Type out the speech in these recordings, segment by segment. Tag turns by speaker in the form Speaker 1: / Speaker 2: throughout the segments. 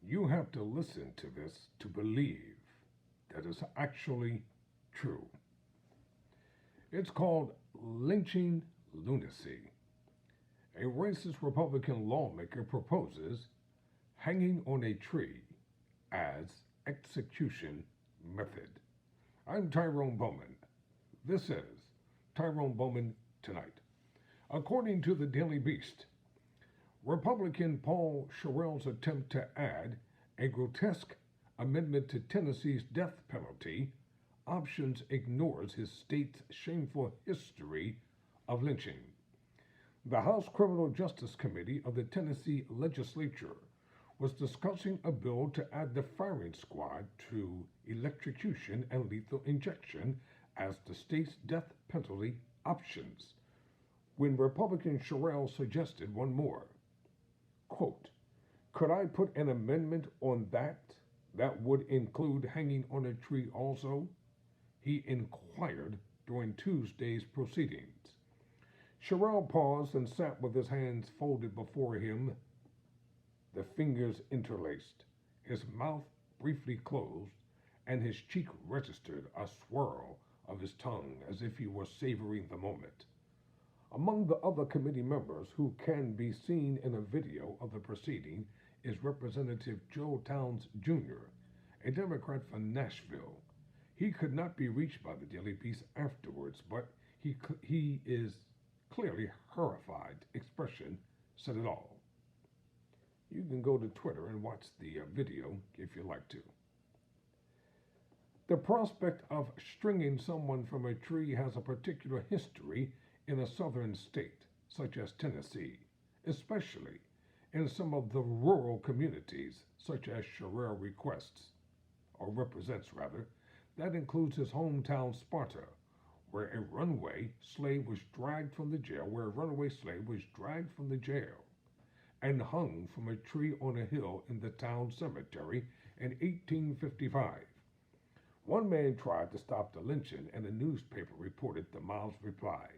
Speaker 1: You have to listen to this to believe that it's actually true. It's called lynching lunacy. A racist Republican lawmaker proposes hanging on a tree as execution method. I'm Tyrone Bowman. This is Tyrone Bowman Tonight. According to the Daily Beast, Republican Paul Sherrill's attempt to add a grotesque amendment to Tennessee's death penalty options ignores his state's shameful history of lynching. The House Criminal Justice Committee of the Tennessee legislature was discussing a bill to add the firing squad to electrocution and lethal injection as the state's death penalty options when Republican Sherrill suggested one more. Quote, could I put an amendment on that would include hanging on a tree also? He inquired during Tuesday's proceedings. Sherrill paused and sat with his hands folded before him, the fingers interlaced, his mouth briefly closed, and his cheek registered a swirl of his tongue as if he were savoring the moment. Among the other committee members who can be seen in a video of the proceeding is Representative Joe Towns Jr., a Democrat from Nashville. He could not be reached by the Daily Beast afterwards, but he is clearly horrified expression said it all. You can go to Twitter and watch the video if you like to. The prospect of stringing someone from a tree has a particular history in a southern state, such as Tennessee, especially in some of the rural communities, such as Sherrill represents. That includes his hometown Sparta, where a runaway slave was dragged from the jail, and hung from a tree on a hill in the town cemetery in 1855. One man tried to stop the lynching, and a newspaper reported the mob's reply: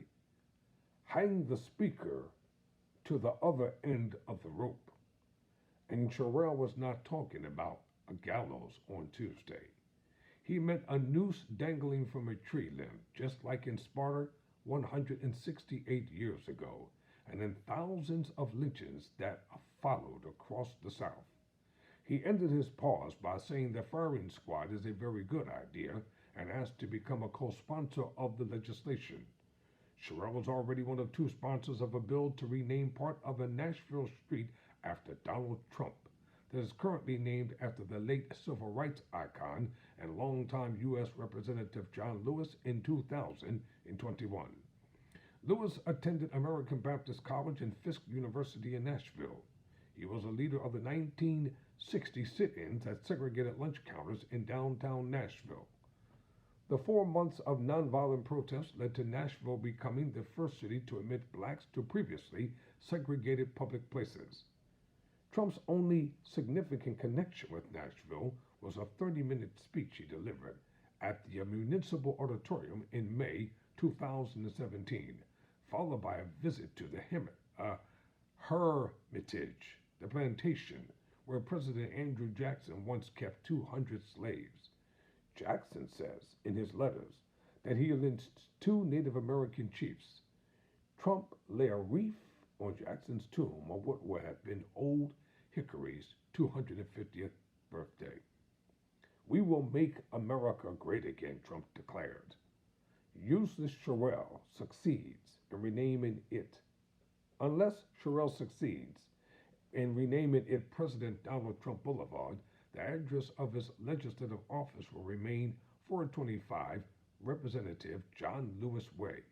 Speaker 1: hang the speaker to the other end of the rope. And Sherrill was not talking about a gallows on Tuesday. He meant a noose dangling from a tree limb, just like in Sparta 168 years ago, and in thousands of lynchings that followed across the South. He ended his pause by saying the firing squad is a very good idea and asked to become a co-sponsor of the legislation. Sherrill is already one of two sponsors of a bill to rename part of a Nashville street after Donald Trump that is currently named after the late civil rights icon and longtime U.S. Representative John Lewis in 2021. Lewis attended American Baptist College and Fisk University in Nashville. He was a leader of the 1960 sit-ins at segregated lunch counters in downtown Nashville. The 4 months of nonviolent protests led to Nashville becoming the first city to admit blacks to previously segregated public places. Trump's only significant connection with Nashville was a 30-minute speech he delivered at the Municipal Auditorium in May 2017, followed by a visit to the Hermitage, the plantation where President Andrew Jackson once kept 200 slaves. Jackson says in his letters that he lynched 2 Native American chiefs. Trump lay a wreath on Jackson's tomb on what would have been Old Hickory's 250th birthday. We will make America great again, Trump declared. Useless Sherrill succeeds in renaming it. Unless Sherrill succeeds in renaming it President Donald Trump Boulevard, the address of his legislative office will remain 425 Representative John Lewis Way.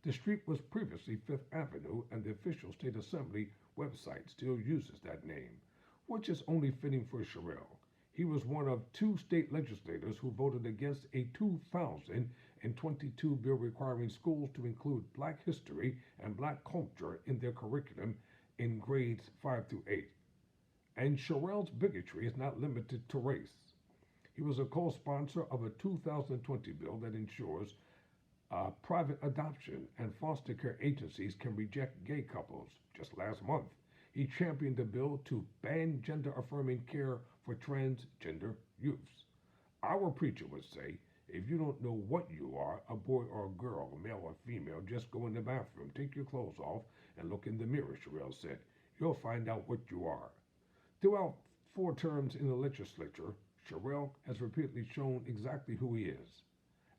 Speaker 1: The street was previously Fifth Avenue, and the official state assembly website still uses that name, which is only fitting for Sherrill. He was one of 2 state legislators who voted against a 2022 bill requiring schools to include Black history and Black culture in their curriculum in grades 5 through 8. And Sherrill's bigotry is not limited to race. He was a co-sponsor of a 2020 bill that ensures private adoption and foster care agencies can reject gay couples. Just last month, He championed a bill to ban gender affirming care for transgender youths. Our preacher would say, if you don't know what you are, a boy or a girl, male or female, just go in the bathroom, take your clothes off, and look in the mirror, Sherrill said. You'll find out what you are. Throughout 4 terms in the legislature, Sherrill has repeatedly shown exactly who he is,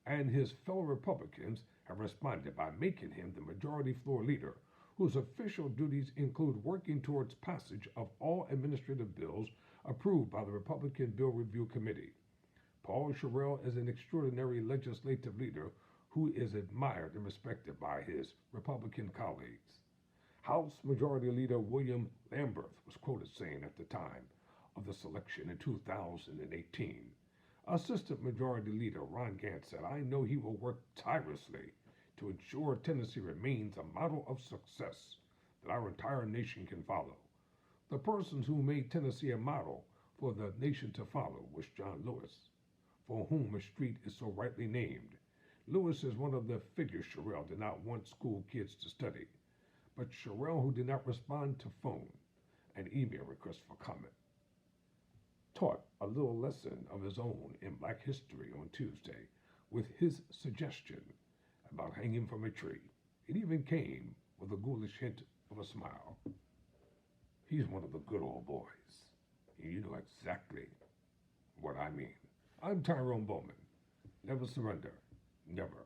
Speaker 1: and his fellow Republicans have responded by making him the majority floor leader, whose official duties include working towards passage of all administrative bills approved by the Republican Bill Review Committee. Paul Sherrill is an extraordinary legislative leader who is admired and respected by his Republican colleagues. House Majority Leader William Lamberth was quoted saying at the time of the selection in 2018, Assistant Majority Leader Ron Gant said, I know he will work tirelessly to ensure Tennessee remains a model of success that our entire nation can follow. The person who made Tennessee a model for the nation to follow was John Lewis, for whom a street is so rightly named. Lewis is one of the figures Sherrill did not want school kids to study, but Sherrill, who did not respond to phone and email requests for comment, taught a little lesson of his own in Black history on Tuesday with his suggestion about hanging from a tree. It even came with a ghoulish hint of a smile. He's one of the good old boys, and you know exactly what I mean. I'm Tyrone Bowman. Never surrender. Never